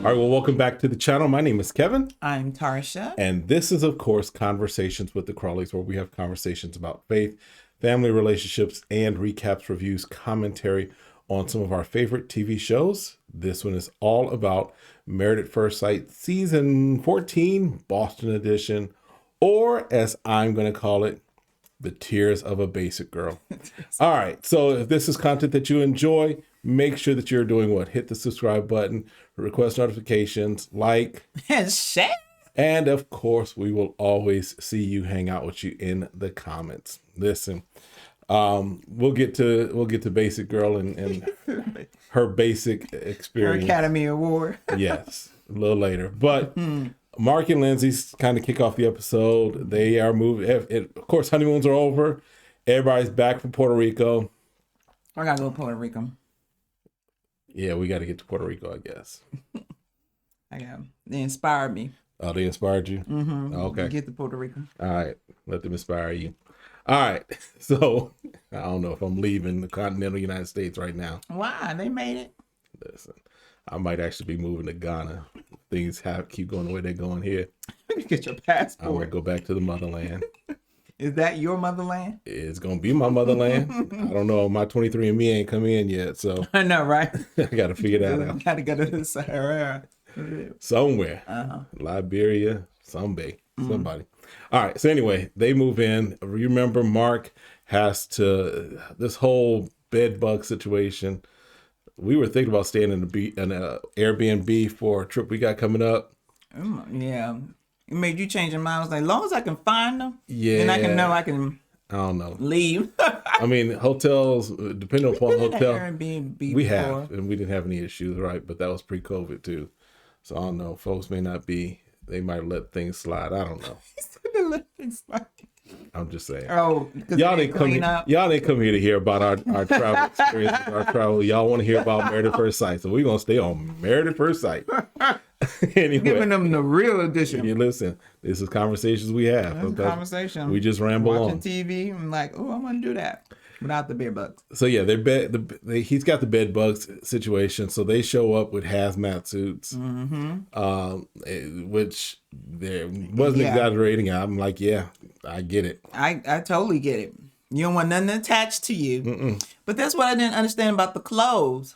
All right, well, welcome back to the channel. My name is Kevin. I'm Tarsha. And this is, of course, Conversations with the Crawleys, where we have conversations about faith, family relationships, and recaps, reviews, commentary on some of our favorite TV shows. This one is all about Married at First Sight, Season 14, Boston Edition, or as I'm going to call it, The Tears of a Basic Girl. All right, so if this is content that you enjoy, make sure that you're doing what? Hit the subscribe button, request notifications, like, and share. And of course, we will always see you, hang out with you in the comments. Listen, we'll get to Basic Girl and her basic experience. Her Academy Award. Yes, a little later. But Mark and Lindsay's kind of kick off the episode. They are moving. Of course, honeymoons are over. Everybody's back from Puerto Rico. I gotta go to Puerto Rico. Yeah, we got to get to Puerto Rico, I guess. They inspired me. Oh, they inspired you? Mm-hmm. Okay. Get to Puerto Rico. All right. Let them inspire you. All right. So, I don't know if I'm leaving the continental United States right now. Why? They made it. Listen, I might actually be moving to Ghana. Things keep going the way they're going here. Get your passport. I'm going to go back to the motherland. Is that your motherland? It's going to be my motherland. I don't know. My 23andMe ain't come in yet, so. I know, right? I got to figure that out. Got to go to the Sahara. Somewhere. Liberia, somebody. All right. So anyway, they move in. Remember, Mark has to, this whole bed bug situation. We were thinking about staying in an Airbnb for a trip we got coming up. Yeah. It made you change your mind. I was like, as long as I can find them, yeah, then I can don't know. Leave. I mean, hotels, depending upon the hotel, Airbnb we have, and we didn't have any issues, right? But that was pre-COVID too. So I don't know. Folks may not be, they might let things slide. I don't know. I'm just saying. Oh, y'all didn't come here to hear about our travel experience, our travel. Y'all want to hear about Married at First Sight. So we're going to stay on Married at First Sight. Anyway, giving them the real edition. You listen, this is conversations we have. That's a conversation. We just ramble watching on. TV. I'm like, oh, I'm going to do that without the bed bugs. So yeah, he's got the bed bugs situation. So they show up with hazmat suits, which there wasn't exaggerating. I'm like, yeah, I get it. I totally get it. You don't want nothing attached to you. Mm-mm. But that's what I didn't understand about the clothes.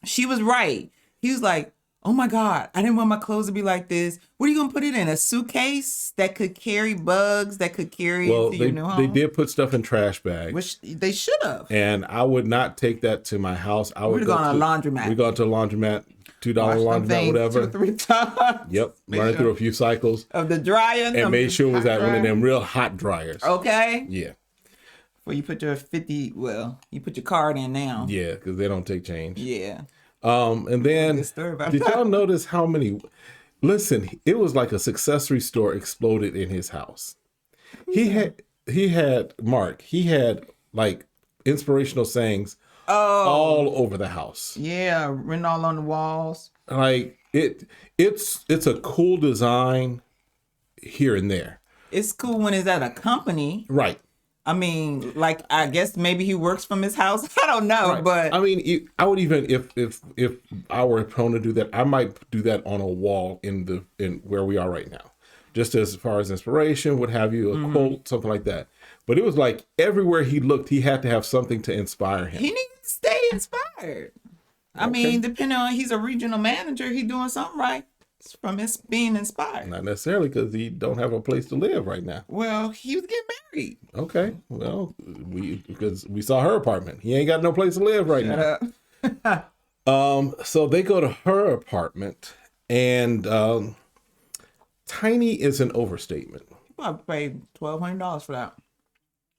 She was right. He was like, oh my God, I didn't want my clothes to be like this. What are you going to put it in? A suitcase that could carry bugs, that could carry into your new home? They did put stuff in trash bags. Which they should have. And I would not take that to my house. I would go to a laundromat. We go to a laundromat, $2 laundromat, whatever. 2-3 times. Yep. Running through a few cycles. Of the dryer. And made sure it was at one of them real hot dryers. Okay. Yeah. Well, you put your you put your card in now. Yeah, because they don't take change. Yeah. And then, did y'all notice how many, listen, it was like a accessory store exploded in his house. He had like inspirational sayings all over the house. Yeah, written all on the walls. Like it's a cool design here and there. It's cool when it's at a company. Right. I mean, like, I guess maybe he works from his house. I don't know, right. But I mean, I would even if I were prone to do that, I might do that on a wall in where we are right now, just as far as inspiration, what have you, a quote, something like that. But it was like everywhere he looked, he had to have something to inspire him. He needs to stay inspired. I mean, depending on he's a regional manager, he's doing something right. From his being inspired. Not necessarily, because he don't have a place to live right now. Well, he was getting married. Okay. Well, because we saw her apartment. He ain't got no place to live right now. So they go to her apartment, and tiny is an overstatement. You probably paid $1,200 for that.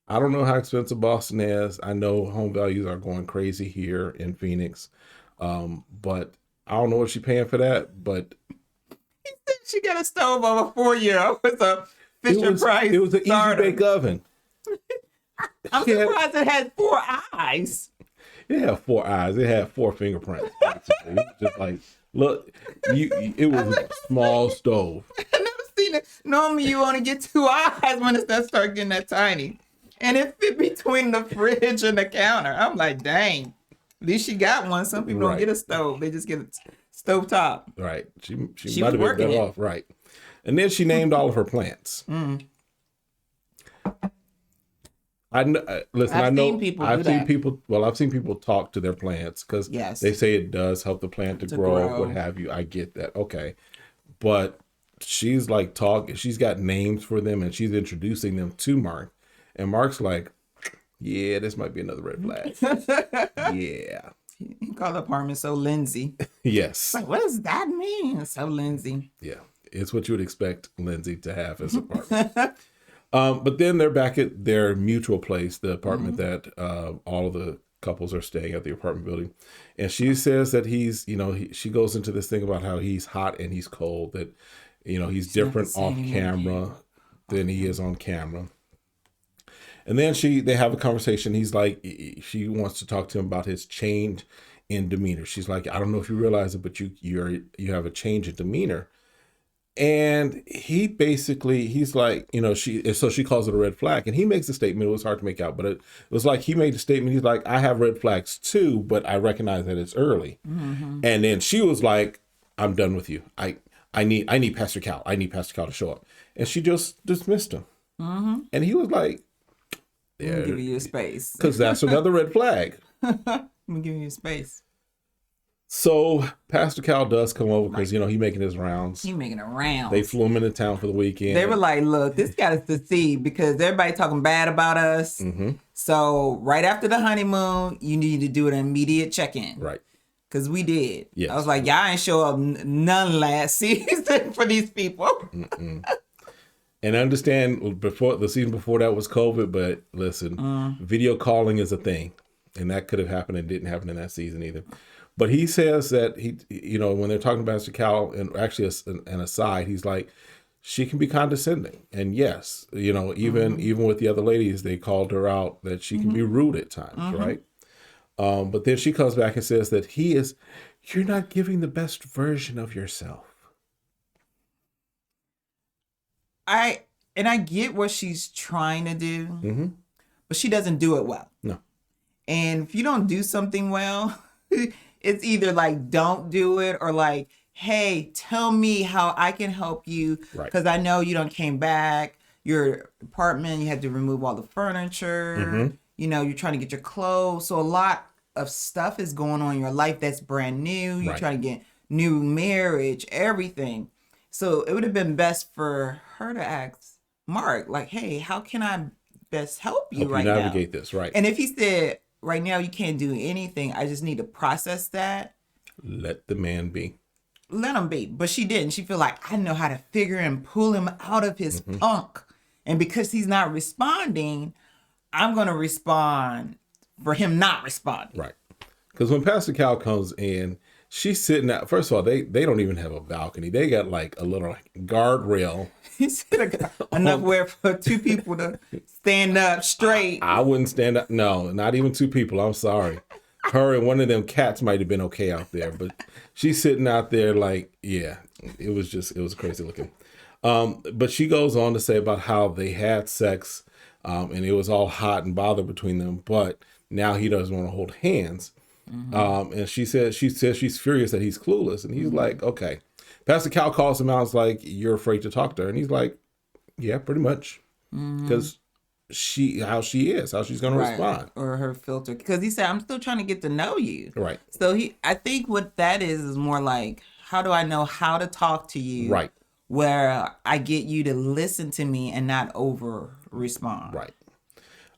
I don't know how expensive Boston is. I know home values are going crazy here in Phoenix, but I don't know what she's paying for that. But she got a stove over 4 years. It was a Fisher Price. It was an easy bake oven. I'm surprised it had 4 eyes. It had 4 eyes. It had 4 fingerprints. It was just like, look, it was a small stove. I've never seen it. Normally you only get 2 eyes when it starts getting that tiny. And it fit between the fridge and the counter. I'm like, dang. At least she got one. Some people don't get a stove. They just get a stove top. Right. She might have been better off. Right. And then she named all of her plants. Listen, I've seen people talk to their plants because they say it does help the plant to grow, what have you. I get that. Okay. But she's like she's got names for them and she's introducing them to Mark. And Mark's like, yeah, this might be another red flag. Yeah. He called the apartment so Lindsay. Yes. Like, what does that mean? So Lindsay. Yeah. It's what you would expect Lindsay to have as an apartment. But then they're back at their mutual place, the apartment that all of the couples are staying at, the apartment building. And she says that she goes into this thing about how he's hot and he's cold, that, he's different off camera than he is on camera. And then they have a conversation. He's like, she wants to talk to him about his change in demeanor. She's like, I don't know if you realize it, but you have a change in demeanor. And he's like, she calls it a red flag. And he makes a statement. It was hard to make out, but it was like he made a statement. He's like, I have red flags too, but I recognize that it's early. Mm-hmm. And then she was like, I'm done with you. I need Pastor Cal. I need Pastor Cal to show up. And she just dismissed him. Mm-hmm. And he was like, I'm giving you space. Because that's another red flag. I'm giving you space. So Pastor Cal does come over because, he's making his rounds. He's making a round. They flew him into town for the weekend. They were like, look, this got us succeed because everybody talking bad about us. Mm-hmm. So right after the honeymoon, you need to do an immediate check-in. Right. Because we did. Yes. I was like, y'all ain't show up none last season for these people. And I understand the season before that was COVID, but listen, video calling is a thing. And that could have happened and didn't happen in that season either. But he says that when they're talking about Pastor Cal, and actually an aside, he's like, she can be condescending. And yes, even with the other ladies, they called her out that she can be rude at times, right? But then she comes back and says that you're not giving the best version of yourself. I get what she's trying to do, but she doesn't do it well. No. And if you don't do something well, it's either like, don't do it, or like, hey, tell me how I can help you. Because I know you don't came back. Your apartment, you had to remove all the furniture. You're trying to get your clothes. So a lot of stuff is going on in your life that's brand new. You're trying to get new marriage, everything. So it would have been best for her to ask Mark, like, hey, how can I best help you right now? Navigate this, right. And if he said, right now you can't do anything, I just need to process that. Let the man be. Let him be. But she didn't. She feel like, I know how to figure and pull him out of his funk. And because he's not responding, I'm going to respond for him not responding. Right. Because when Pastor Cal comes in, she's sitting out. First of all, they don't even have a balcony. They got like a little guardrail. He said enough where for two people to stand up straight. I wouldn't stand up. No, not even two people. I'm sorry. Her and one of them cats might have been okay out there, but she's sitting out there like, yeah, it was crazy looking. But she goes on to say about how they had sex, and it was all hot and bothered between them, but now he doesn't want to hold hands. And she says she's furious that he's clueless, and he's like, okay. Pastor Cal calls him out. It's like, you're afraid to talk to her, and he's like, yeah, pretty much, because how she's going to respond, or her filter. Because he said, I'm still trying to get to know you, right? So I think what that is more like, how do I know how to talk to you, right? Where I get you to listen to me and not over respond, right?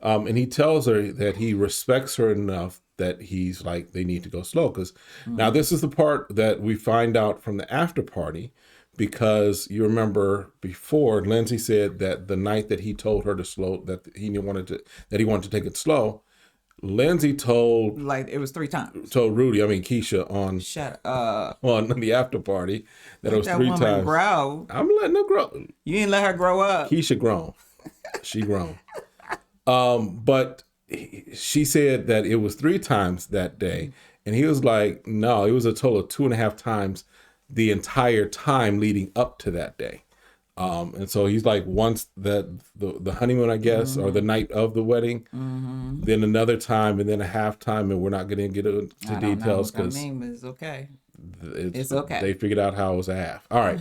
And he tells her that he respects her enough that he's like, they need to go slow. Because now this is the part that we find out from the after party, because you remember before Lindsay said that the night that he told her to slow, that he wanted to take it slow, Lindsay told, like, it was 3 times. Told Keisha on the after party that it was 3 times. Grow. I'm letting her grow. You ain't let her grow up. Keisha grown. She grown. But she said that it was 3 times that day. And he was like, no, it was a total of 2.5 times the entire time leading up to that day. And so he's like, once that the honeymoon, I guess, or the night of the wedding, then another time, and then a halftime, and we're not going to get into details because it's okay. it's okay. They figured out how it was a half. All right.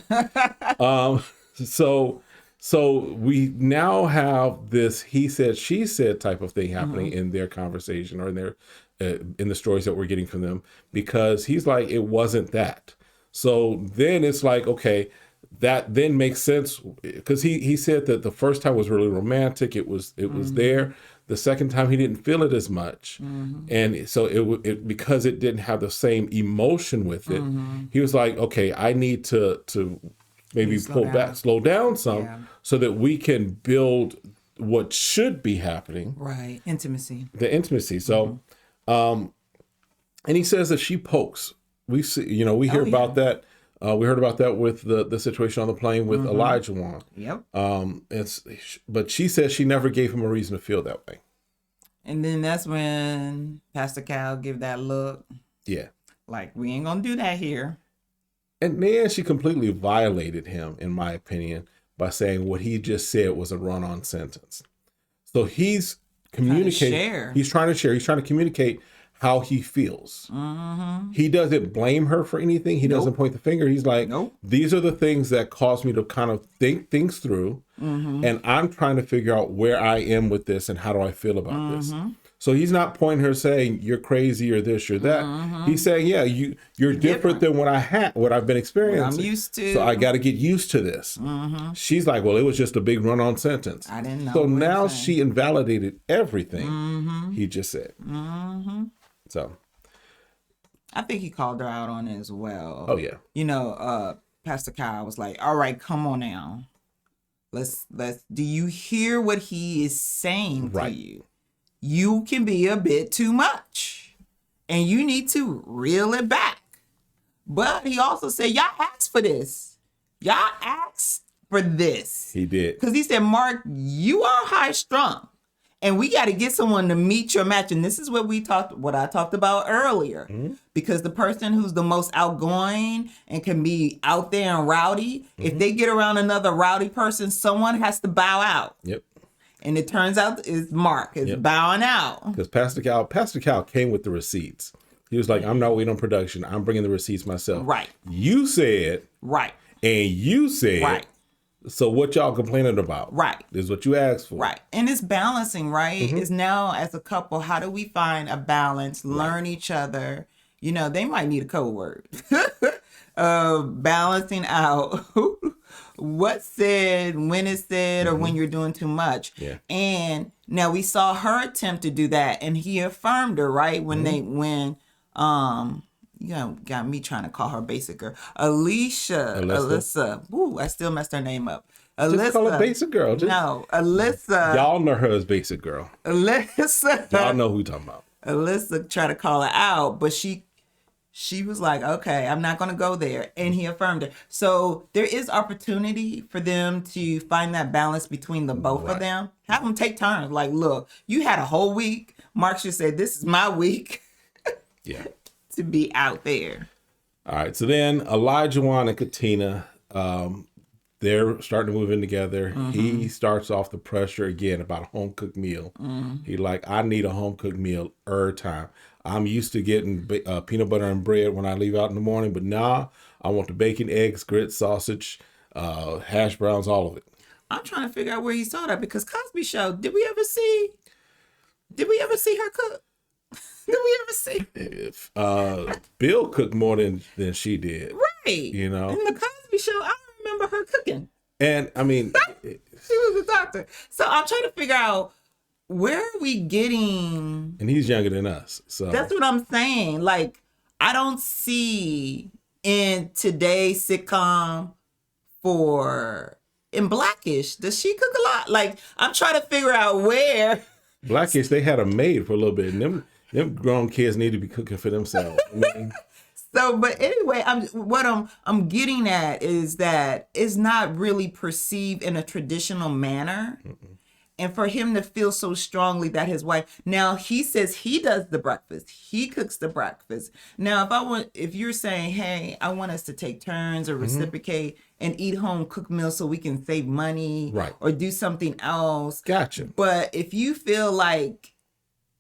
So we now have this he said, she said type of thing happening in their conversation or in their in the stories that we're getting from them, because he's like, it wasn't that. So then it's like, okay, that then makes sense, because he said that the first time was really romantic. It was there. The second time he didn't feel it as much, and so it because it didn't have the same emotion with it. He was like, okay, I need to maybe slow down some, so that we can build what should be happening. Right, intimacy. The intimacy. So, and he says that she pokes. We see, we hear about that. We heard about that with the situation on the plane with Elijah Wan. Yep. But she says she never gave him a reason to feel that way. And then that's when Pastor Cal give that look. Yeah. Like, we ain't gonna do that here. And then she completely violated him, in my opinion, by saying what he just said was a run-on sentence. So he's communicating. He's trying to share. He's trying to communicate how he feels. He doesn't blame her for anything. He doesn't point the finger. He's like, these are the things that cause me to kind of think things through. And I'm trying to figure out where I am with this and how do I feel about this. So he's not pointing her saying you're crazy or this or that. He's saying, yeah, you're different than what I've been experiencing. I'm used to. So I got to get used to this. She's like, well, it was just a big run-on sentence. I didn't know. So now she invalidated everything he just said. So I think he called her out on it as well. Oh yeah. Pastor Kyle was like, all right, come on now. Let's do you hear what he is saying to you? You can be a bit too much. And you need to reel it back. But he also said, y'all asked for this. Y'all asked for this. He did. Because he said, Mark, you are high strung. And we got to get someone to meet your match. And this is what I talked about earlier. Because the person who's the most outgoing and can be out there and rowdy, if they get around another rowdy person, someone has to bow out. Yep. And it turns out it's Mark is bowing out. Because Pastor Cal came with the receipts. He was like, I'm not waiting on production. I'm bringing the receipts myself. Right. You said. Right. And you said. Right. So what y'all complaining about? Right. Is what you asked for. Right. And it's balancing, right? Is now as a couple, how do we find a balance, learn each other? They might need a code word. Balancing out what's said, when it's said, or when you're doing too much. Yeah. And now we saw her attempt to do that, and he affirmed her, right? You got me trying to call her basic girl. Alyssa. Ooh, I still messed her name up. Alyssa. Just call her basic girl. No, Alyssa. Y'all know her as basic girl. Alyssa. Y'all know who we're talking about. Alyssa tried to call her out, but she was like, okay, I'm not going to go there. And he affirmed her. So there is opportunity for them to find that balance between the both of them. Have them take turns. Like, look, you had a whole week. Mark should say, this is my week. Yeah. To be out there. All right. So then Elijah Wan and Katina, they're starting to move in together. He starts off the pressure again about a home cooked meal. He like, I need a home cooked meal every time. I'm used to getting peanut butter and bread when I leave out in the morning, but now I want the bacon, eggs, grits, sausage, hash browns, all of it. I'm trying to figure out where he saw that, because Cosby Show, did we ever see her cook? Did we ever see? If Bill cooked more than she did. Right. In the Cosby Show, I don't remember her cooking. And I mean, she was a doctor. So I'm trying to figure out, where are we getting? And he's younger than us. So that's what I'm saying. Like, I don't see in today's sitcom in Blackish, does she cook a lot? Like, I'm trying to figure out where. Blackish, they had a maid for a little bit, and them grown kids need to be cooking for themselves. So, but anyway, I'm getting at is that it's not really perceived in a traditional manner. And for him to feel so strongly that his wife, now he says he does the breakfast, he cooks the breakfast. Now, if you're saying, hey, I want us to take turns or reciprocate and eat home cooked meals so we can save money, Right. or do something else. Gotcha. But if you feel like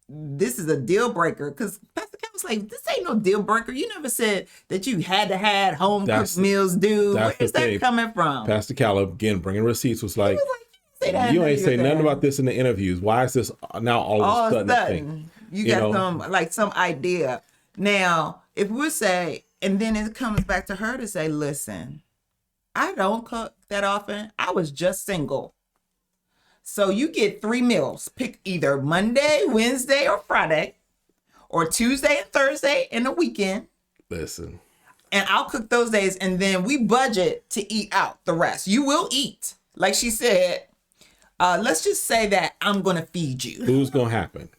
this is a deal breaker, because Pastor Cal was like, this ain't no deal breaker. You never said that you had to have home cooked meals, dude. Where's that coming from? Pastor Cal, again, bringing receipts, was like, you ain't say nothing about this in the interviews. Why is this now all of a sudden a thing? You got some idea. Now, if we say, and then it comes back to her to say, listen, I don't cook that often. I was just single. So you get 3 meals. Pick either Monday, Wednesday, or Friday, or Tuesday and Thursday and the weekend. Listen. And I'll cook those days, and then we budget to eat out the rest. You will eat. Like she said, let's just say that I'm going to feed you. Who's going to happen?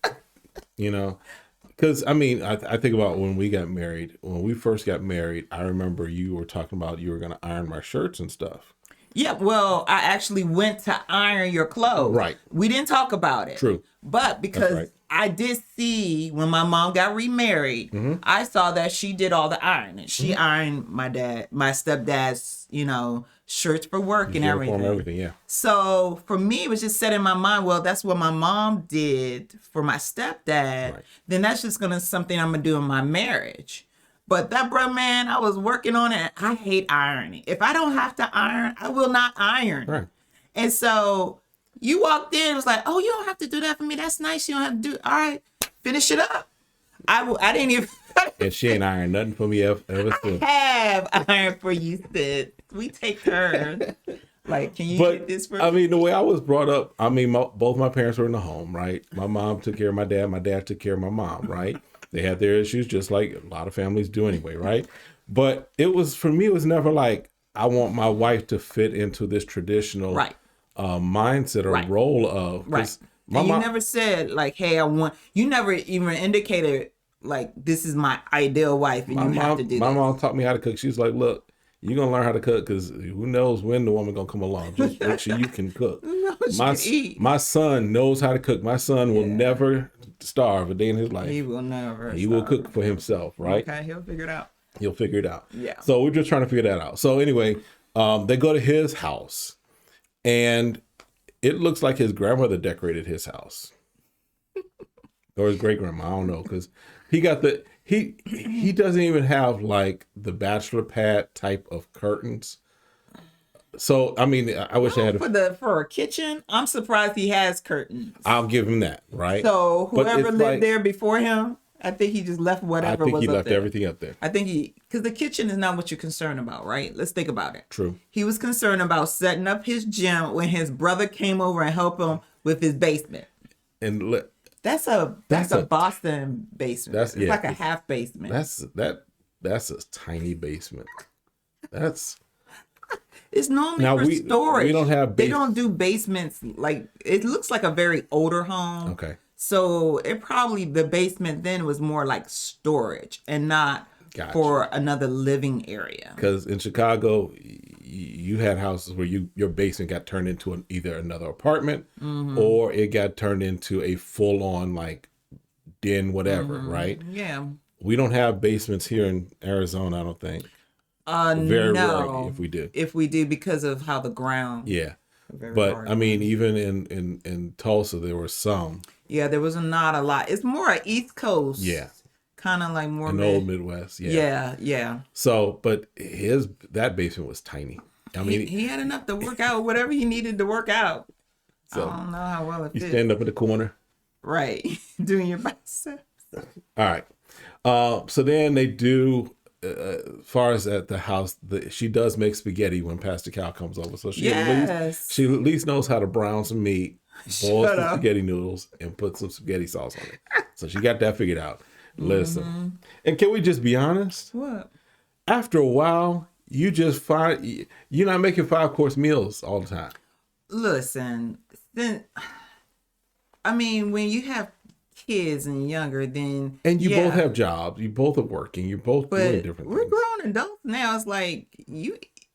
Because, I mean, I think about when we got married. When we first got married, I remember you were talking about you were going to iron my shirts and stuff. Yeah, well, I actually went to iron your clothes. Right. We didn't talk about it. True. But because I did see when my mom got remarried, I saw that she did all the ironing. She ironed my stepdad's, shirts for work and everything. Yeah. So for me, it was just set in my mind, well, that's what my mom did for my stepdad. Right. Then that's just something I'm going to do in my marriage. But that man, I was working on it. I hate ironing. If I don't have to iron, I will not iron. Right. And so you walked in, it was like, oh, you don't have to do that for me. That's nice. You don't have to do it. All right, finish it up. I didn't even. And she ain't ironed nothing for me ever since. I have ironed for you, Sid. We take turns. Like, can you get this for me? I mean, the way I was brought up, I mean, both my parents were in the home, right? My mom took care of my dad. My dad took care of my mom, right? They had their issues just like a lot of families do anyway, right? But for me, it was never like, I want my wife to fit into this traditional mindset or role of. Right. And you never said like, hey, you never even indicated like, this is my ideal wife and you have to do this. My mom taught me how to cook. She was like, look, you're going to learn how to cook because who knows when the woman going to come along. Just make sure you can cook. My son knows how to cook. My son will never starve a day in his life. He will never. He will cook for himself, right? Okay, he'll figure it out. He'll figure it out. Yeah. So we're just trying to figure that out. So anyway, they go to his house, and it looks like his grandmother decorated his house, or his great grandma. I don't know, because he got he doesn't even have like the Bachelor Pad type of curtains. So I mean, I wish I had for a kitchen. I'm surprised he has curtains. I'll give him that, right? So whoever lived there before him, I think he just left whatever was up there. I think he left everything up there. I think because the kitchen is not what you're concerned about, right? Let's think about it. True. He was concerned about setting up his gym when his brother came over and helped him with his basement. And that's a Boston basement. It's like a half basement. That's a tiny basement. It's normally for storage. We don't have. They don't do basements like. It looks like a very older home. Okay. So the basement then was more like storage and not for another living area. Because in Chicago, you had houses where your basement got turned into either another apartment or it got turned into a full-on like den, whatever, right? Yeah. We don't have basements here in Arizona, I don't think. Very rarely, if we do, because of how the ground. Yeah. But I mean, even in Tulsa, there were some. Yeah, there was not a lot. It's more a East Coast. Yeah. Kind of like more old Midwest. Yeah. So, but that basement was tiny. I mean, he had enough to work out whatever he needed to work out. So, I don't know how well it fits. You stand up in the corner. Right. Doing your biceps. All right. So then they do. As far as at the house, she does make spaghetti when Pastor Cal comes over. So she at least knows how to brown some meat, boil some spaghetti noodles, and put some spaghetti sauce on it. So she got that figured out. Listen, and can we just be honest? What? After a while, you just find you're not making 5-course meals all the time. Listen, then, I mean, when you have kids and younger, then you both have jobs, you both are working, you're both doing different things. We're grown adults now. It's like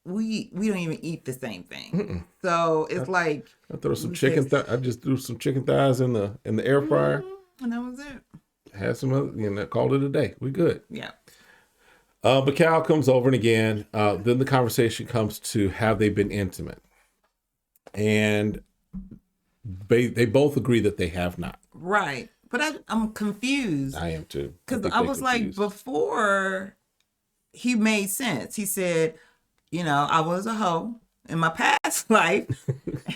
we don't even eat the same thing. So it's like I throw some chicken. I just threw some chicken thighs in the air fryer, and that was it. had some other, called it a day. We good. Yeah. But Cal comes over, and again, then the conversation comes to have they been intimate, and they both agree that they have not. Right. But I'm confused. I am too. Because I was like, before he made sense. He said, I was a hoe in my past life,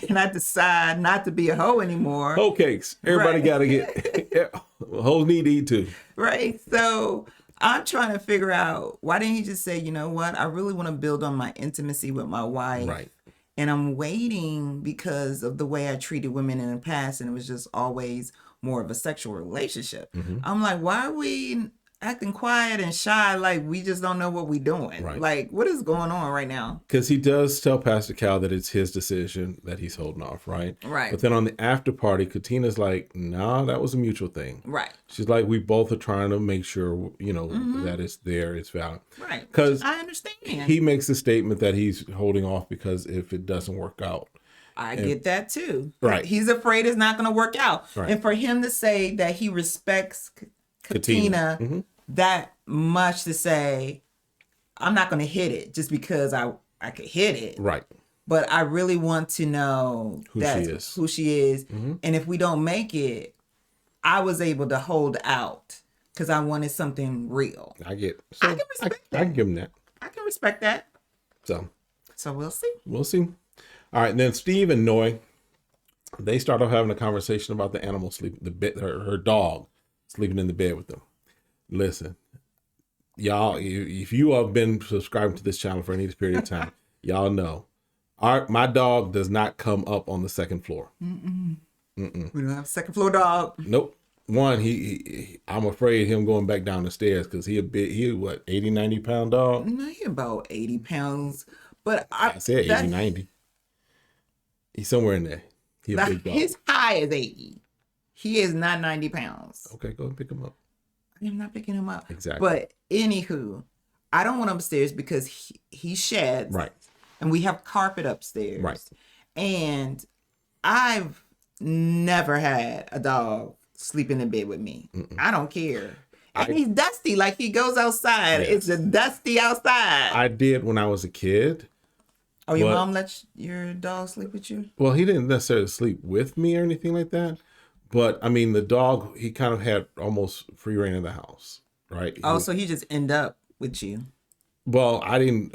and I decide not to be a hoe anymore. Hoe cakes. Everybody got to get, hoes need to eat too. Right. So I'm trying to figure out, why didn't he just say, you know what? I really want to build on my intimacy with my wife. Right. And I'm waiting because of the way I treated women in the past, and it was just always more of a sexual relationship. I'm like, why are we acting quiet and shy like we just don't know what we're doing? Right. Like, what is going on right now? Because he does tell Pastor Cal that it's his decision that he's holding off, right? Right. But then on the after party, Katina's like, nah, that was a mutual thing. Right. She's like, we both are trying to make sure, that it's there, it's valid. Right. Because I understand. He makes the statement that he's holding off because if it doesn't work out. I get that too. Right. He's afraid it's not going to work out. Right. And for him to say that he respects Katina that much, to say, I'm not going to hit it just because I could hit it. Right. But I really want to know who she is. And if we don't make it, I was able to hold out because I wanted something real. I get. So I can respect that. I can give him that. I can respect that. So we'll see. We'll see. All right. And then Steve and Noi, they start off having a conversation about the animal sleep, her dog sleeping in the bed with them. Listen, y'all, if you have been subscribing to this channel for any period of time, y'all know my dog does not come up on the second floor. We don't have a second floor dog. Nope. One, I'm afraid of him going back down the stairs because he 80, 90 pound dog? No, he about 80 pounds. But I said 80, 90. He's somewhere in there. He a big dog. His high is 80. He is not 90 pounds. Okay, go and pick him up. I'm not picking him up. Exactly. But anywho, I don't want him upstairs because he sheds. Right. And we have carpet upstairs. Right. And I've never had a dog sleeping in bed with me. I don't care. And he's dusty. Like, he goes outside. Yes. It's just dusty outside. I did when I was a kid. Oh, your mom let your dog sleep with you? Well, he didn't necessarily sleep with me or anything like that. But, I mean, the dog, he kind of had almost free reign of the house, right? So he just end up with you? Well, I came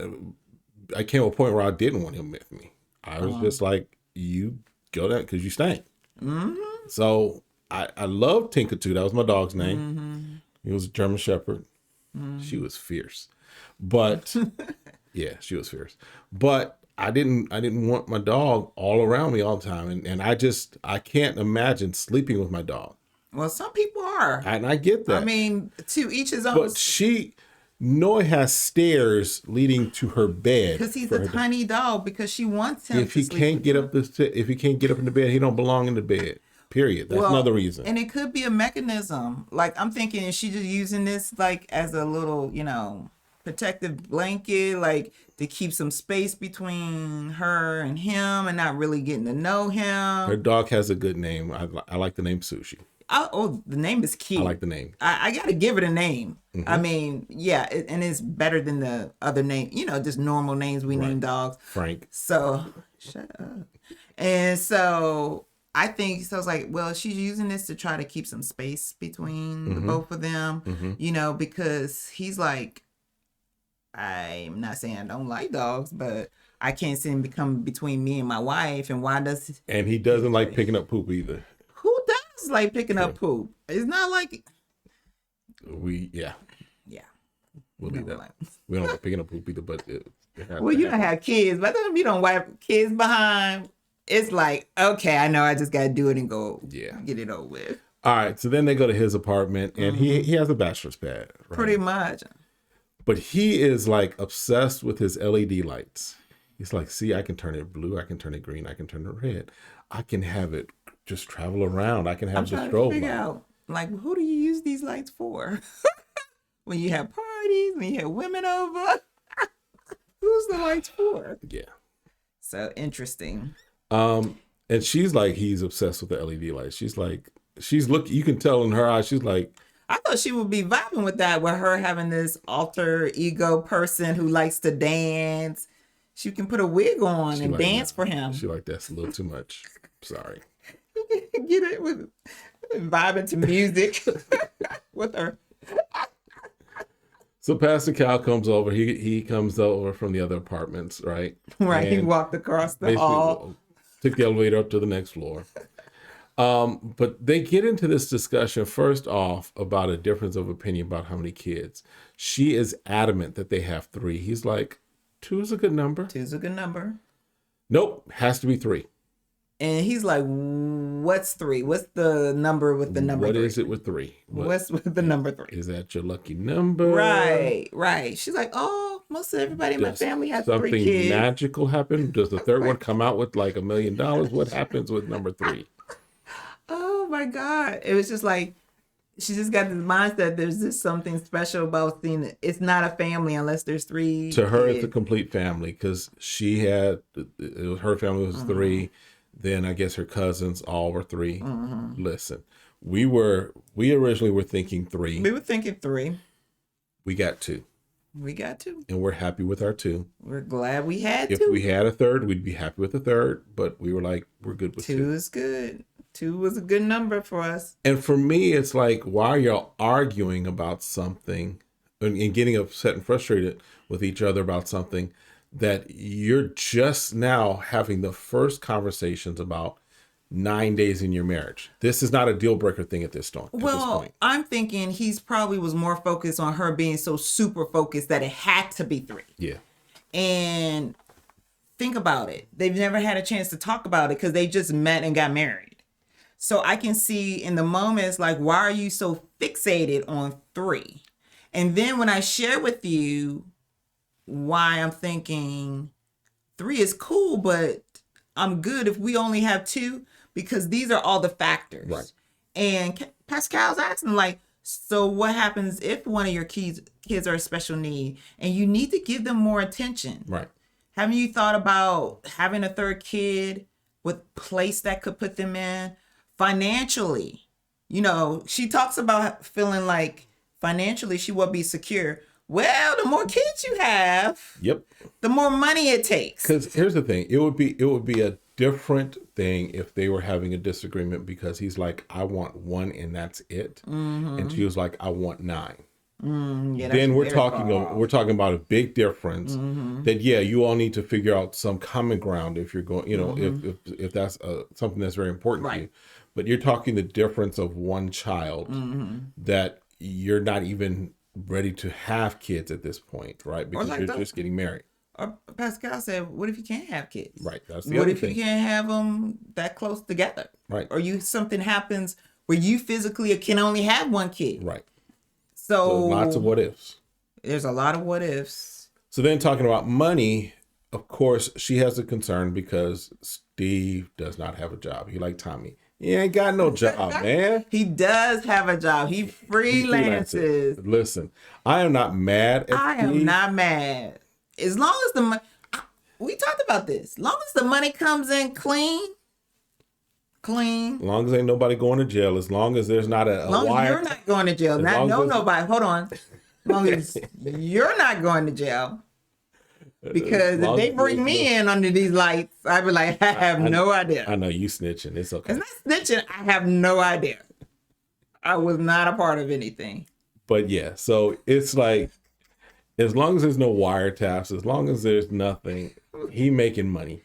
to a point where I didn't want him with me. I was just like, you go down because you stank. So I loved Tinker too. That was my dog's name. He was a German Shepherd. She was fierce. But, yeah, she was fierce. But I didn't want my dog all around me all the time. And I can't imagine sleeping with my dog. Well, some people are. And I get that. I mean, to each his own. But Noi has stairs leading to her bed. Because he's a tiny dog, because she wants him if he can't get up in the bed, he don't belong in the bed. Period. That's another reason. And it could be a mechanism. Like, I'm thinking, is she just using this like as a little, protective blanket, like to keep some space between her and him and not really getting to know him? Her dog has a good name. I like the name Sushi. The name is cute. I like the name. I got to give it a name. I mean, yeah, and it's better than the other name, just normal names we name dogs. Frank. So, shut up. And so I think, so it's like, well, she's using this to try to keep some space between the both of them, because he's like, I'm not saying I don't like dogs, but I can't see him become between me and my wife. And why does... And he doesn't like picking up poop either. Who does like picking up poop? It's not like... Yeah. We'll leave that. Like... We don't like picking up poop either, but... Well, you don't have kids, but if you don't wipe kids behind, it's like, okay, I know I just got to do it and go get it over with. All right, so then they go to his apartment, and he has a bachelor's pad. Right? Pretty much. But he is like obsessed with his LED lights. He's like, see, I can turn it blue, I can turn it green, I can turn it red. I can have it just travel around. I can have the strobe light. Figure out, like, who do you use these lights for? When you have parties, when you have women over? Who's the lights for? Yeah. So interesting. And she's like, he's obsessed with the LED lights. She's like, you can tell in her eyes, she's like, I thought she would be vibing with that, with her having this alter ego person who likes to dance. She can put a wig on and dance for him. She like, that's a little too much. Sorry. Get it with vibing to music with her. So Pastor Cal comes over. He comes over from the other apartments, right? Right. And he walked across the hall. Took the elevator up to the next floor. But they get into this discussion first off about a difference of opinion about how many kids. She is adamant that they have 3. He's like, 2 is a good number. 2's a good number. Nope, has to be 3. And he's like, what's 3? What's the number with the number 3? What is it with 3? What's with the number 3? Is that your lucky number? Right. She's like, oh, most of everybody in my family has 3 kids. Something magical happen? Does the third one come out with like $1 million? What happens with number 3? Oh my God. It was just like, she just got this mindset. There's just something special about seeing it. It's not a family unless there's 3 To her, kids. it's a complete family because her family was 3. Then I guess her cousins all were 3. Listen, we originally were thinking 3. We were thinking 3. We got 2. We got 2. And we're happy with our 2. We're glad we had 2. If we had a third, we'd be happy with a third. But we were like, we're good with 2. 2 is good. 2 was a good number for us. And for me, it's like, why are y'all arguing about something and getting upset and frustrated with each other about something that you're just now having the first conversations about 9 days in your marriage? This is not a deal breaker thing at this point. I'm thinking he's probably was more focused on her being so super focused that it had to be 3. Yeah. And think about it. They've never had a chance to talk about it because they just met and got married. So I can see in the moments, like, why are you so fixated on 3? And then when I share with you why I'm thinking 3 is cool, but I'm good if we only have 2, because these are all the factors. Right. And Pascal's asking, like, so what happens if one of your kids are a special need and you need to give them more attention? Right. Haven't you thought about having a third kid with place that could put them in? Financially, she talks about feeling like financially she will be secure. Well, the more kids you have, yep, the more money it takes. Because here's the thing, it would be a different thing if they were having a disagreement because he's like, I want 1 and that's it, and she was like, I want 9. Then we're talking about a big difference. That you all need to figure out some common ground if you're going, if that's something that's very important to you. But you're talking the difference of 1 child that you're not even ready to have kids at this point, right? Because you're just getting married. Or Pascal said, what if you can't have kids? Right. That's the other thing. What if you can't have them that close together? Right. Or something happens where you physically can only have 1 kid. Right. So lots of what ifs. There's a lot of what ifs. So then talking about money, of course, she has a concern because Steve does not have a job. He like Tommy. He ain't got no job, man. He does have a job. He freelances. Listen, I am not mad at Steve. I am not mad. As long as the money, we talked about this. As long as the money comes in clean. As long as ain't nobody going to jail. As long as there's not a long wire. As you're not going to jail. Nobody. Hold on. As long as you're not going to jail. Because if they bring me in under these lights, I'd be like, I have no idea. I know you snitching. It's okay. It's not snitching. I have no idea. I was not a part of anything. But yeah, so it's like, as long as there's no wiretaps, as long as there's nothing, he making money.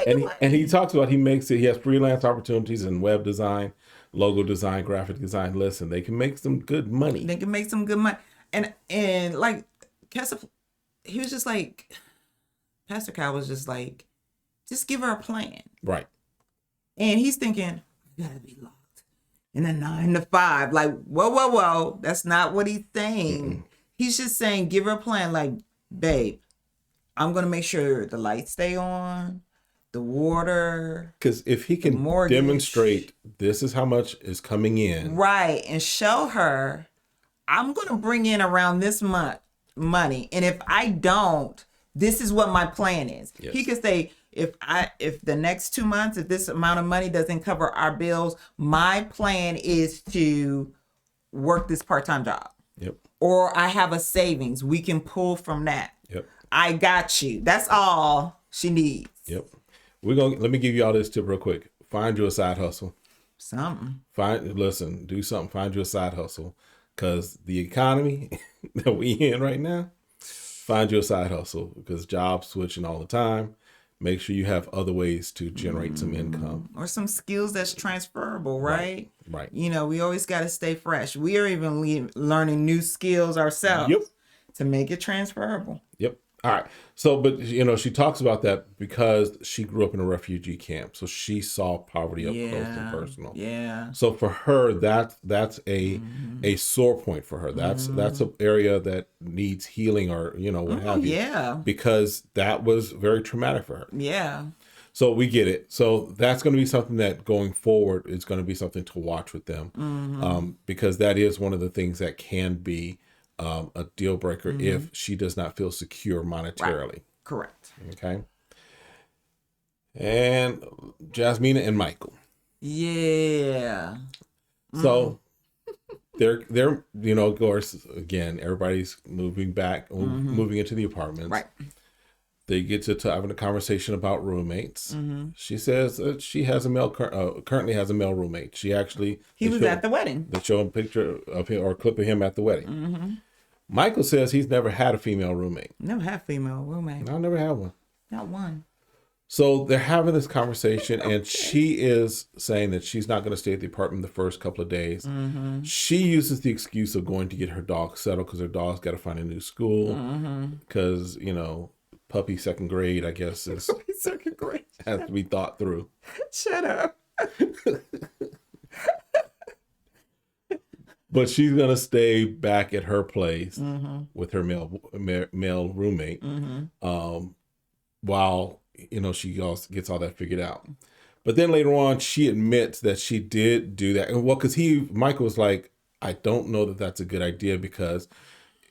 And he talks about he has freelance opportunities in web design, logo design, graphic design. Listen, they can make some good money. They can make some good money. And like Kessa, he was just like, Pastor Kyle was just like, just give her a plan. Right. And he's thinking, you gotta be locked in a 9 to 5. Like, whoa. That's not what he's saying. He's just saying, give her a plan. Like, babe, I'm gonna make sure the lights stay on, the water. Because if he can demonstrate this is how much is coming in. Right. And show her, I'm gonna bring in around this much money. And if I don't, this is what my plan is. Yes. He could say, if the next 2 months, if this amount of money doesn't cover our bills, my plan is to work this part-time job. Yep. Or I have a savings. We can pull from that. Yep. I got you. That's all she needs. Yep. Let me give you all this tip real quick. Find you a side hustle. Something. Do something. Find you a side hustle. Because the economy that we in right now, find you a side hustle, because jobs switching all the time. Make sure you have other ways to generate some income. Or some skills that's transferable, right? Right. You know, we always got to stay fresh. We are even learning new skills ourselves. Yep. To make it transferable. Yep. All right. So, but you know, she talks about that because she grew up in a refugee camp, so she saw poverty up close and personal. Yeah. So for her, that's a sore point for her. That's an area that needs healing, or you know, what have you. Yeah. Because that was very traumatic for her. Yeah. So we get it. So that's going to be something that going forward is going to be something to watch with them, because that is one of the things that can be a deal breaker if she does not feel secure monetarily. Right. Correct. Okay. And Jasmina and Michael. Yeah. So they're you know, of course, again, everybody's moving into the apartments. Right. They get to having a conversation about roommates. She says that she has currently has a male roommate. She actually He was at the wedding. They show a picture of him or a clip of him at the wedding. Michael says he's never had a female roommate. Never had female roommate. I never had one. Not one. So they're having this conversation, and she is saying that she's not going to stay at the apartment the first couple of days. She uses the excuse of going to get her dog settled because her dog's got to find a new school. Because, you know, puppy second grade, I guess, is Second grade. has to be thought through. Shut up. But she's going to stay back at her place with her male roommate while, you know, she also gets all that figured out. But then later on, she admits that she did do that. And well, because Michael was like, I don't know that that's a good idea, because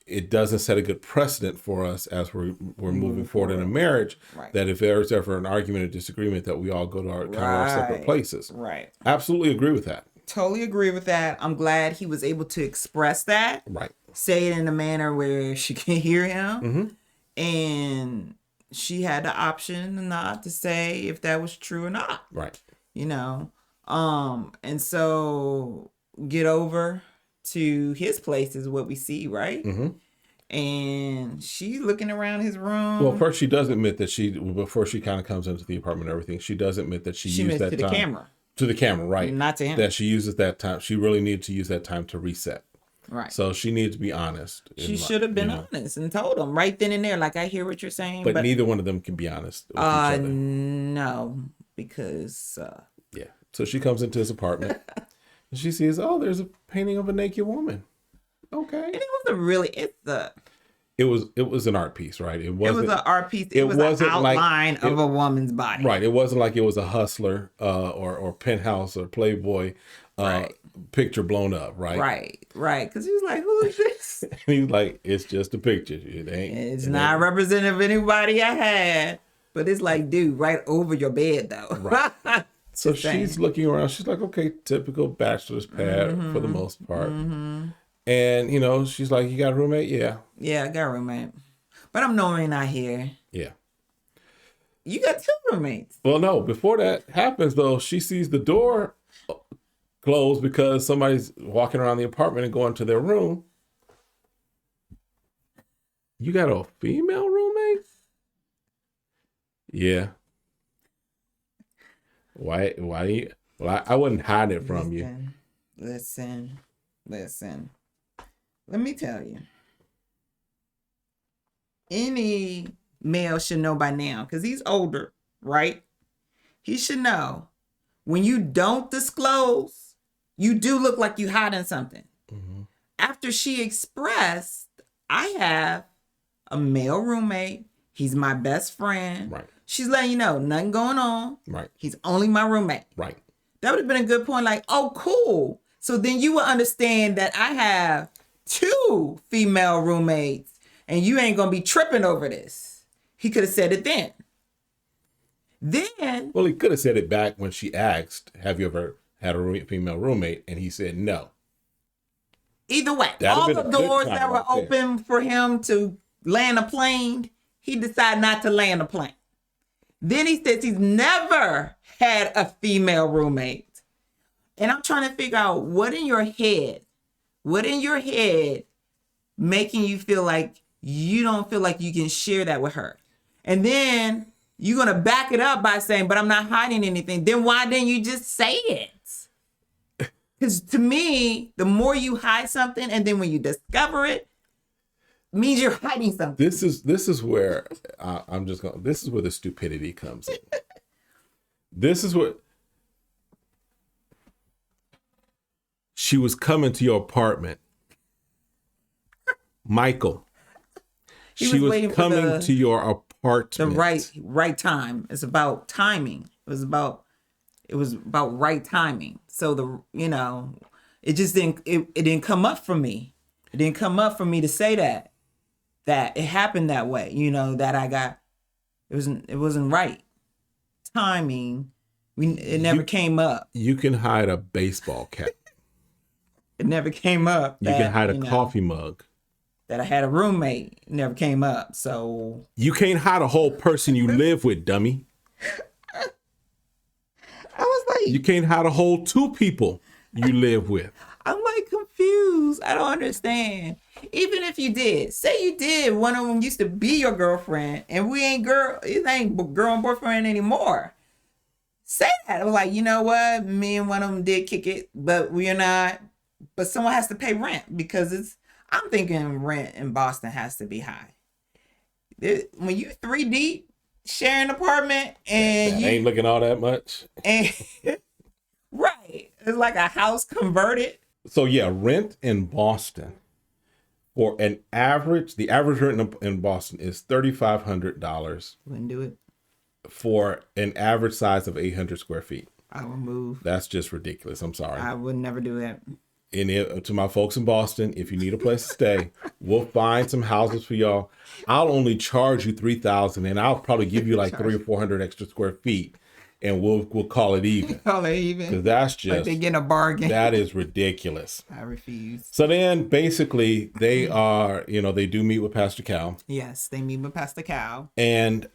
it doesn't set a good precedent for us as we're moving forward in a marriage, that if there's ever an argument or disagreement, that we all go to our separate places. Right. Absolutely agree with that. Totally agree with that. I'm glad he was able to express that. Right. Say it in a manner where she can hear him. And she had the option not to say if that was true or not. Right. You know? And so get over to his place is what we see, right? And she's looking around his room. Well, first she does admit that before she kind of comes into the apartment and everything, she does admit that she used that to time. the camera. To the camera, right. Not to him. That she uses that time. She really needed to use that time to reset. Right. So she needs to be honest. She should have been honest and told him right then and there, like, I hear what you're saying. But neither one of them can be honest with each other. No, because... Yeah. So she comes into his apartment and she sees, oh, there's a painting of a naked woman. Okay. And it wasn't really... It was an art piece, right? It was an art piece. It was an outline of a woman's body. Right. It wasn't like it was a Hustler or Penthouse or Playboy picture blown up, right? Right. Because he was like, who is this? And he's like, it's just a picture. It's not representative of anybody I had. But it's like, dude, right over your bed, though. Right. So she's looking around. She's like, okay, typical bachelor's pad for the most part. And, you know, she's like, you got a roommate? Yeah. Yeah, I got a roommate. But I'm normally not here. Yeah. You got 2 roommates. Well, no. Before that happens, though, she sees the door closed because somebody's walking around the apartment and going to their room. You got a female roommate? Yeah. Why? Well, I wouldn't hide it from you. Listen. Let me tell you. Any male should know by now, because he's older, right? He should know. When you don't disclose, you do look like you hiding something. After she expressed, I have a male roommate. He's my best friend. Right. She's letting you know, nothing going on. Right. He's only my roommate. Right. That would have been a good point. Like, oh, cool. So then you will understand that I have 2 female roommates and you ain't going to be tripping over this. He could have said it then. Then, Well, he could have said it back when she asked, have you ever had a female roommate? And he said no. either way, That'd all have the been a good doors time that were right there. open for him to land a plane, he decided not to land a plane. Then he says he's never had a female roommate. And I'm trying to figure out what in your head making you feel like you don't feel like you can share that with her. And then you're going to back it up by saying, but I'm not hiding anything. Then why didn't you just say it? Because to me, the more you hide something and then when you discover it, means you're hiding something. This is where this is where the stupidity comes in. This is what she was coming to your apartment, Michael. She was coming to your apartment. The right time. It's about timing. It was about right timing. So it just didn't come up for me. It didn't come up for me to say that it happened that way. That it wasn't right timing. It never came up. You can hide a baseball cap. It never came up. You can hide a coffee mug. That I had a roommate. It never came up. So you can't hide a whole person you live with, dummy. I was like, you can't hide a whole 2 people you live with. I'm like confused. I don't understand. Even if you did, say you did, one of them used to be your girlfriend, and it ain't girl and boyfriend anymore. Say that. I was like, you know what? Me and one of them did kick it, but we're not. But someone has to pay rent because I'm thinking rent in Boston has to be high. When you 3 deep, sharing an apartment, and you ain't looking all that much. And right. It's like a house converted. So yeah, rent in Boston for the average rent in Boston is $3,500. Wouldn't do it. For an average size of 800 square feet. I will move. That's just ridiculous. I'm sorry. I would never do that. And to my folks in Boston, if you need a place to stay, we'll find some houses for y'all. I'll only charge you $3,000, and I'll probably give you like 300 or 400 extra square feet, and we'll call it even. Call it even. Because that's just like they getting a bargain. That is ridiculous. I refuse. So then, basically, they are they do meet with Pastor Cal. Yes, they meet with Pastor Cal, and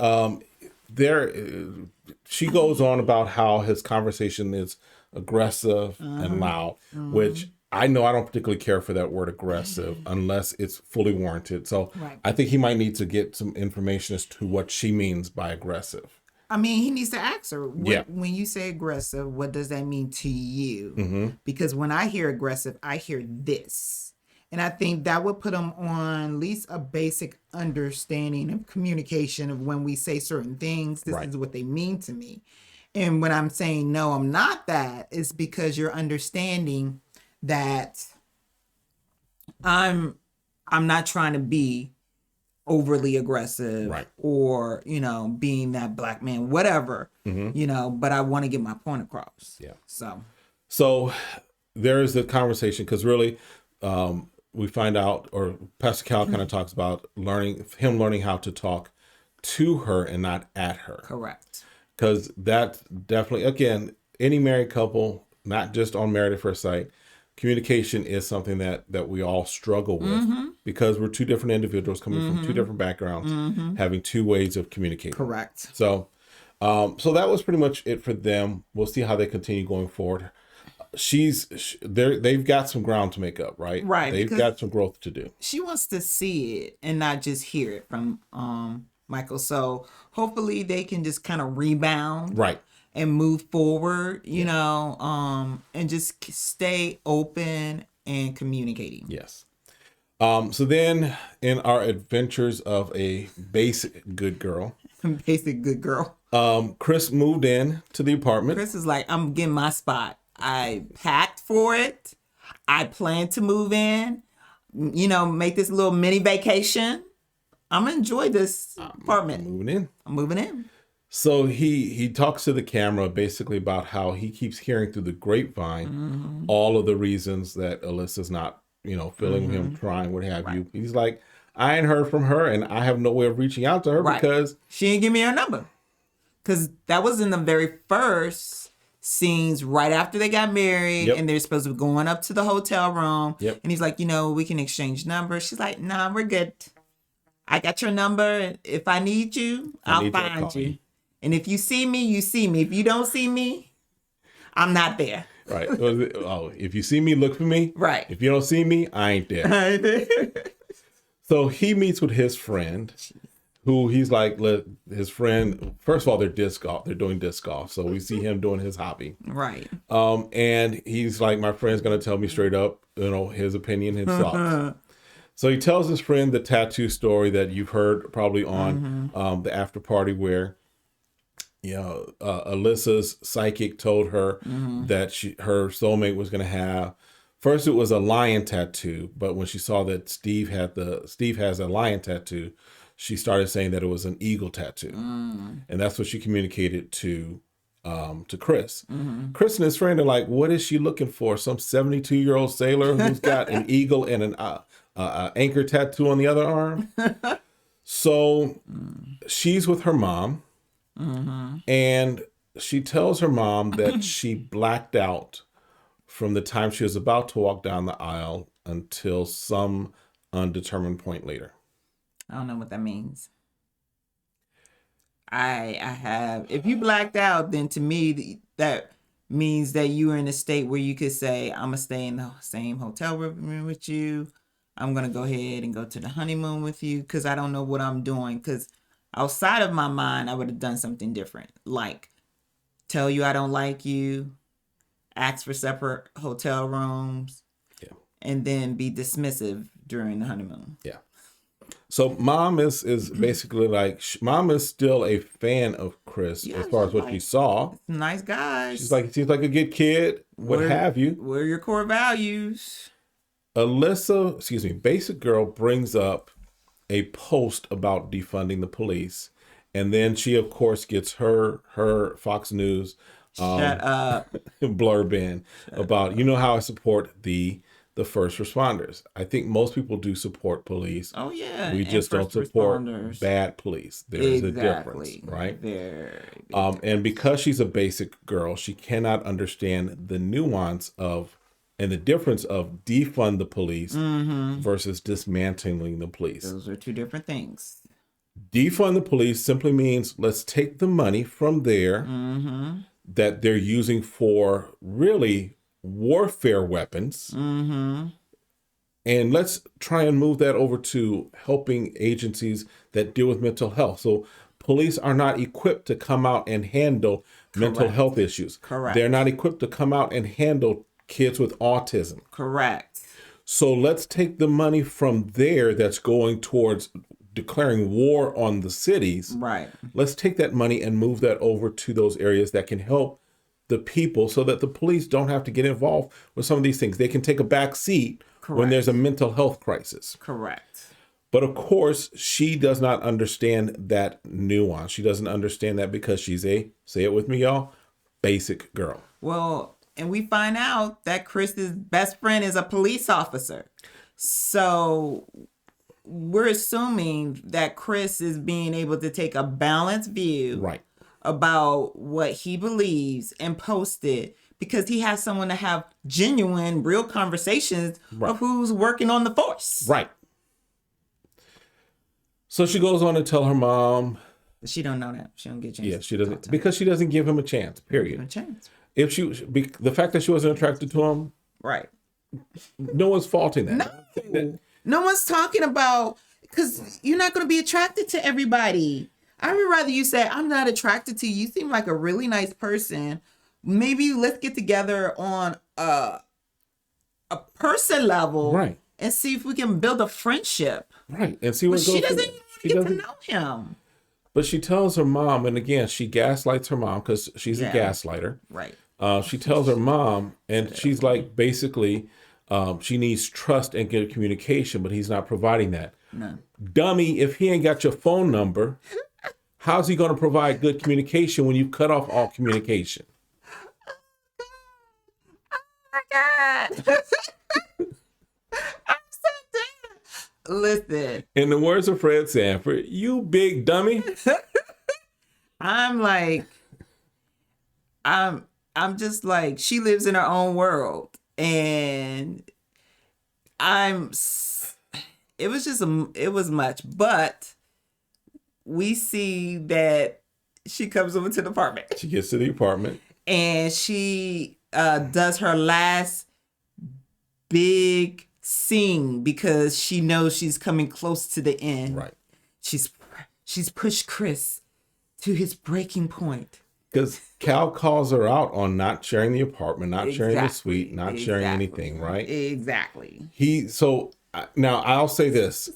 she goes on about how his conversation is aggressive and loud, which I know I don't particularly care for that word aggressive unless it's fully warranted. So I think he might need to get some information as to what she means by aggressive. I mean, he needs to ask her, when you say aggressive, what does that mean to you? Mm-hmm. Because when I hear aggressive, I hear this. And I think that would put him on at least a basic understanding of communication of when we say certain things, this is what they mean to me. And when I'm saying, no, I'm not that, it's because you're understanding that I'm not trying to be overly aggressive or, being that black man, whatever, but I want to get my point across. Yeah. So there's the conversation because really we find out, or Pastor Cal kind of talks about learning how to talk to her and not at her. Correct. Because that definitely, again, any married couple, not just on Married at First Sight, communication is something that we all struggle with because we're 2 different individuals coming from 2 different backgrounds, having 2 ways of communicating. Correct. So that was pretty much it for them. We'll see how they continue going forward. They've got some ground to make up, right? Right. They've got some growth to do. She wants to see it and not just hear it from Michael. So hopefully they can just kind of rebound. Right. And move forward, and just stay open and communicating. Yes. So then in our adventures of a basic good girl. Chris moved in to the apartment. Chris is like, I'm getting my spot. I packed for it. I plan to move in, make this little mini vacation. I'm going to enjoy this apartment. I'm moving in. So he talks to the camera basically about how he keeps hearing through the grapevine all of the reasons that Alyssa's not, feeling him, trying, what have you. He's like, I ain't heard from her, and I have no way of reaching out to her because she didn't give me her number. Because that was in the very first scenes right after they got married, and they're supposed to be going up to the hotel room. And he's like, we can exchange numbers. She's like, nah, we're good. I got your number. If I need you, I'll find you. And if you see me, you see me. If you don't see me, I'm not there. Right. Oh, if you see me, look for me. Right. If you don't see me, I ain't there. So he meets with his friend, who he's like, his friend, first of all, they're disc golf. They're doing disc golf. So we see him doing his hobby. Right. And he's like, my friend's going to tell me straight up, his opinion, his thoughts. So he tells his friend the tattoo story that you've heard probably on the after party where, Alyssa's psychic told her that her soulmate was going to have. First, it was a lion tattoo, but when she saw that Steve has a lion tattoo, she started saying that it was an eagle tattoo, and that's what she communicated to Chris. Chris and his friend are like, "What is she looking for? Some 72-year-old sailor who's got an eagle and an anchor tattoo on the other arm?" So she's with her mom, and she tells her mom that she blacked out from the time she was about to walk down the aisle until some undetermined point later. I don't know what that means. I have, if you blacked out, then to me, that means that you were in a state where you could say, I'm going to stay in the same hotel room with you. I'm going to go ahead and go to the honeymoon with you because I don't know what I'm doing. Because outside of my mind, I would have done something different. Like tell you I don't like you, ask for separate hotel rooms, and then be dismissive during the honeymoon. Yeah. So mom is basically like, mom is still a fan of Chris as far as what she saw. Nice guy. She's like, seems like a good kid, what have you. What are your core values? Basic Girl brings up a post about defunding the police. And then she, of course, gets her Fox News Shut up. blurb in about, how I support the first responders. I think most people do support police. Oh, yeah. We just don't support bad police. There's a difference, right? And because she's a basic girl, she cannot understand the nuance of and the difference of defund the police versus dismantling the police. Those are two different things. Defund the police simply means let's take the money from there that they're using for really warfare weapons, and let's try and move that over to helping agencies that deal with mental health. So police are not equipped to come out and handle mental health issues. Correct. They're not equipped to come out and handle kids with autism. Correct. So let's take the money from there that's going towards declaring war on the cities. Right. Let's take that money and move that over to those areas that can help the people so that the police don't have to get involved with some of these things. They can take a back seat when there's a mental health crisis. Correct. But of course, she does not understand that nuance. She doesn't understand that because she's a, say it with me, y'all, basic girl. Well, and we find out that Chris's best friend is a police officer. So we're assuming that Chris is being able to take a balanced view about what he believes and post it because he has someone to have genuine, real conversations of who's working on the force. Right. So she goes on to tell her mom. She don't know that. She don't get a chance. Yeah, she doesn't. Because she doesn't give him a chance, period. Give him a chance. If the fact that she wasn't attracted to him. Right. No one's faulting that. No one's talking about, because you're not going to be attracted to everybody. I would rather you say, I'm not attracted to you. You seem like a really nice person. Maybe let's get together on a person level. Right. And see if we can build a friendship. Right. And see what goes. She doesn't get to know him. But she tells her mom, and again, she gaslights her mom because she's a gaslighter. Right. She tells her mom, and she's like, basically, she needs trust and good communication, but he's not providing that. No. Dummy, if he ain't got your phone number, how's he going to provide good communication when you've cut off all communication? Oh my God. I'm so dead. Listen, In the words of Fred Sanford, you big dummy. I'm like, I'm just like, she lives in her own world, and it was just it was much, but we see that she comes over to the apartment. She gets to the apartment. And she does her last big scene because she knows she's coming close to the end. Right. She's pushed Chris to his breaking point. Because Cal calls her out on not sharing the apartment, not sharing the suite, not sharing anything, right? Exactly. Now I'll say this.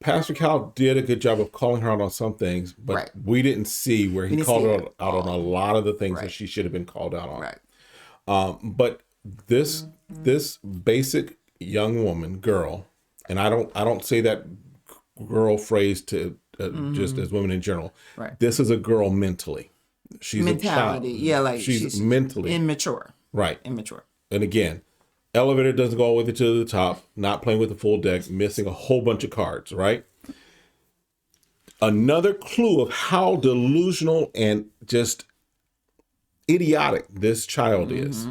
Pastor Cal did a good job of calling her out on some things, but we didn't see where he called her out on a lot of the things that she should have been called out on. Right. But this basic young woman, girl, and I don't say that girl phrase to just as women in general. Right. This is a girl mentally. She's mentality. a child. Yeah, like she's mentally immature. Right. Immature. And again, elevator doesn't go all the way to the top, not playing with the full deck, missing a whole bunch of cards, right? Another clue of how delusional and just idiotic this child is.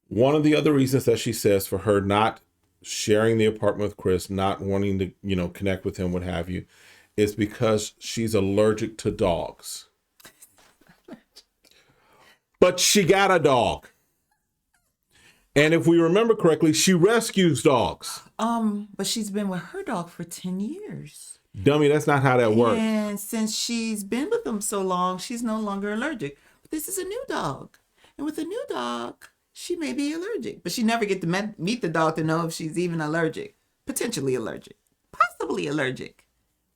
One of the other reasons that she says for her not sharing the apartment with Chris, not wanting to, connect with him, what have you, is because she's allergic to dogs. But she got a dog. And if we remember correctly, she rescues dogs. But she's been with her dog for 10 years. Dummy, that's not how that works. And since she's been with him so long, she's no longer allergic. But this is a new dog. And with a new dog, she may be allergic. But she never get to meet the dog to know if she's even allergic. Potentially allergic. Possibly allergic.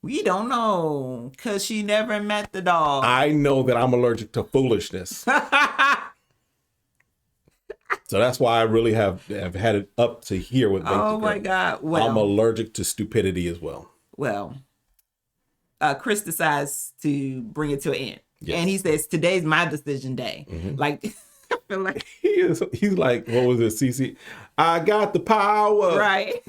We don't know because she never met the dog. I know that I'm allergic to foolishness. So that's why I really have had it up to here with Bank Oh my God. Well, I'm allergic to stupidity as well. Well, Chris decides to bring it to an end. Yes. And he says, today's my decision day. Like, I feel like he's like, what was it, CC? I got the power. Right.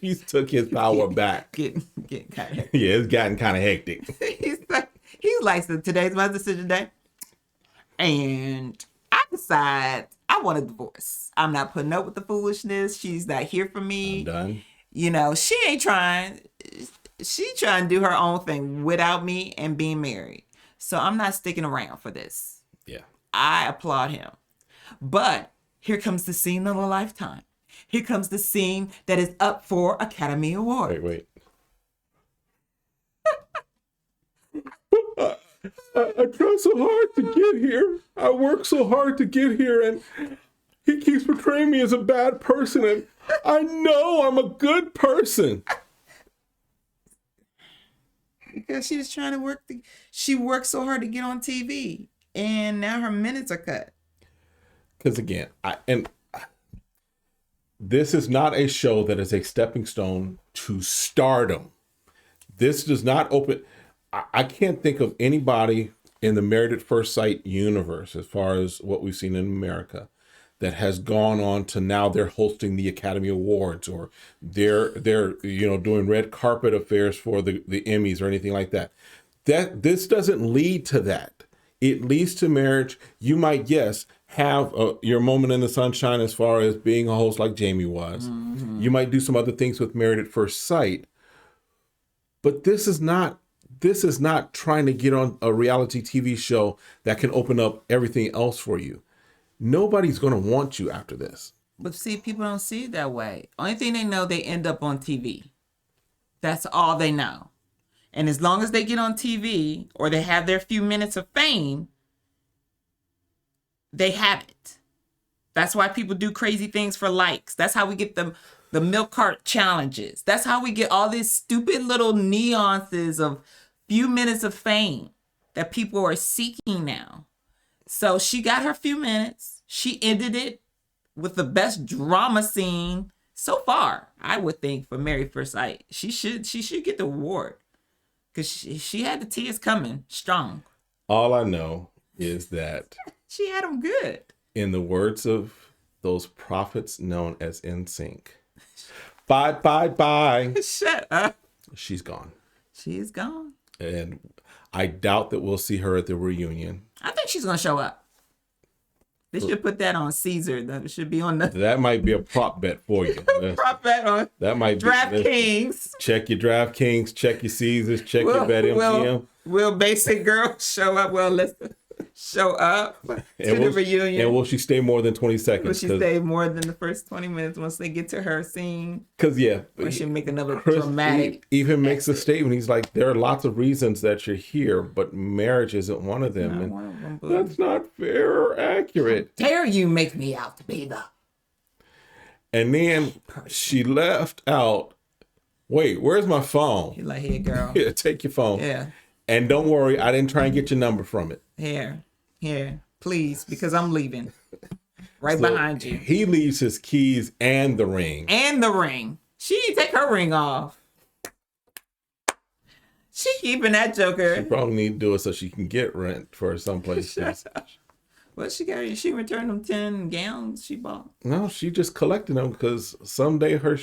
He took his power back. Getting kind of hectic. Yeah, it's gotten kind of hectic. he's like, so today's my decision day. And I decide I want a divorce. I'm not putting up with the foolishness. She's not here for me. I'm done. She ain't trying. She trying to do her own thing without me and being married. So I'm not sticking around for this. Yeah. I applaud him. But here comes the scene of a lifetime. Here comes the scene that is up for Academy Award. Wait. I try so hard to get here. I work so hard to get here, and he keeps portraying me as a bad person, and I know I'm a good person. Because she was trying to work. She worked so hard to get on TV, and now her minutes are cut. Because again, this is not a show that is a stepping stone to stardom. This does not open. I can't think of anybody in the Married at First Sight universe, as far as what we've seen in America, that has gone on to now they're hosting the Academy Awards, or they're doing red carpet affairs for the Emmys or anything like that. This doesn't lead to that. It leads to marriage. You might, yes, have your moment in the sunshine as far as being a host like Jamie was. Mm-hmm. You might do some other things with Married at First Sight. But this is not trying to get on a reality TV show that can open up everything else for you. Nobody's going to want you after this. But see, people don't see it that way. Only thing they know, they end up on TV. That's all they know. And as long as they get on TV or they have their few minutes of fame, they have it. That's why people do crazy things for likes. That's how we get the milk cart challenges. That's how we get all these stupid little nuances of few minutes of fame that people are seeking now. So she got her few minutes. She ended it with the best drama scene so far, I would think, for Married First Sight. She should get the award because she had the tears coming strong. All I know is that she had them good. In the words of those prophets known as NSYNC, Bye. Shut up. She's gone. She is gone. And I doubt that we'll see her at the reunion. I think she's going to show up. They should put that on Caesar. That should be on the That might be a prop bet for you. prop bet on That might be DraftKings. Check your DraftKings, check your Caesars, check your BetMGM. Will Basic Girl show up? Will Alyssa show up to the reunion? And will she stay more than 20 seconds? Will she stay more than the first 20 minutes once they get to her scene? Because, yeah. Or she'll make another Chris dramatic even makes a statement. He's like, there are lots of reasons that you're here, but marriage isn't one of them. Not one of them, boo. That's not fair or accurate. Dare you make me out to be the... And then she left out, wait, where's my phone? You're like, here, girl. Yeah, take your phone. Yeah. And don't worry, I didn't try and get your number from it. Here, please, because I'm leaving. Right behind you. He leaves his keys and the ring. And the ring. She didn't take her ring off. She keeping that joker. She probably need to do it so she can get rent for someplace. What she got? She returned them 10 gowns she bought. No, she just collected them because someday her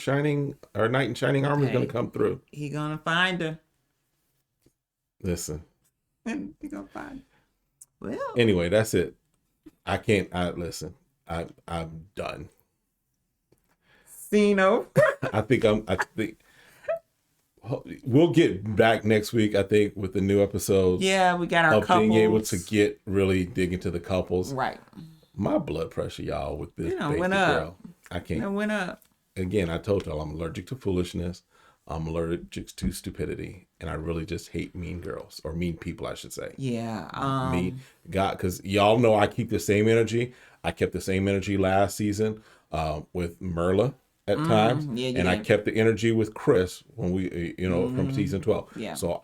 knight in shining armor is going to come through. He gonna find her. Listen. He gonna find her. Well. Anyway, that's it. Listen. I'm done. Scene over. I think we'll get back next week, I think, with the new episodes. Yeah, we got our couples. Being able to really dig into the couples. Right. My blood pressure, y'all, with this went up. girl. I can't. It went up. Again, I told y'all I'm allergic to foolishness. I'm allergic to stupidity, and I really just hate mean girls, or mean people, I should say. Yeah. Because y'all know I keep the same energy. I kept the same energy last season with Merla at times, and I kept the energy with Chris when we, from season 12. Yeah. So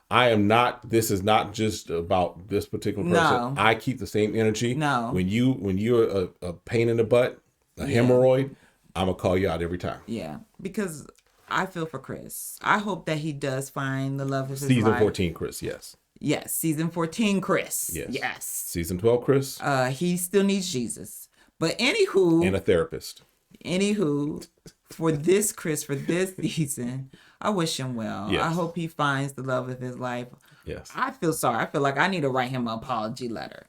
I am not. This is not just about this particular person. No. I keep the same energy. No. When you're a pain in the butt, a hemorrhoid, I'm gonna call you out every time. Yeah, because I feel for Chris. I hope that he does find the love of his life. Season 14, Chris. Yes. Yes, season 14, Chris. Yes. Yes. Season 12, Chris. He still needs Jesus. But anywho. And a therapist. Anywho, for this Chris, for this season, I wish him well. Yes. I hope he finds the love of his life. Yes. I feel sorry. I feel like I need to write him an apology letter,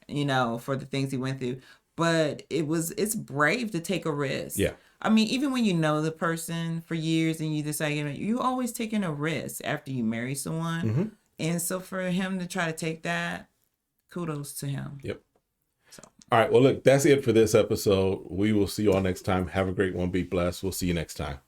for the things he went through. But it's brave to take a risk. Yeah. I mean, even when you know the person for years and you decide, you always taking a risk after you marry someone. Mm-hmm. And so for him to try to take that, kudos to him. Yep. So. All right. Well, look, that's it for this episode. We will see you all next time. Have a great one. Be blessed. We'll see you next time.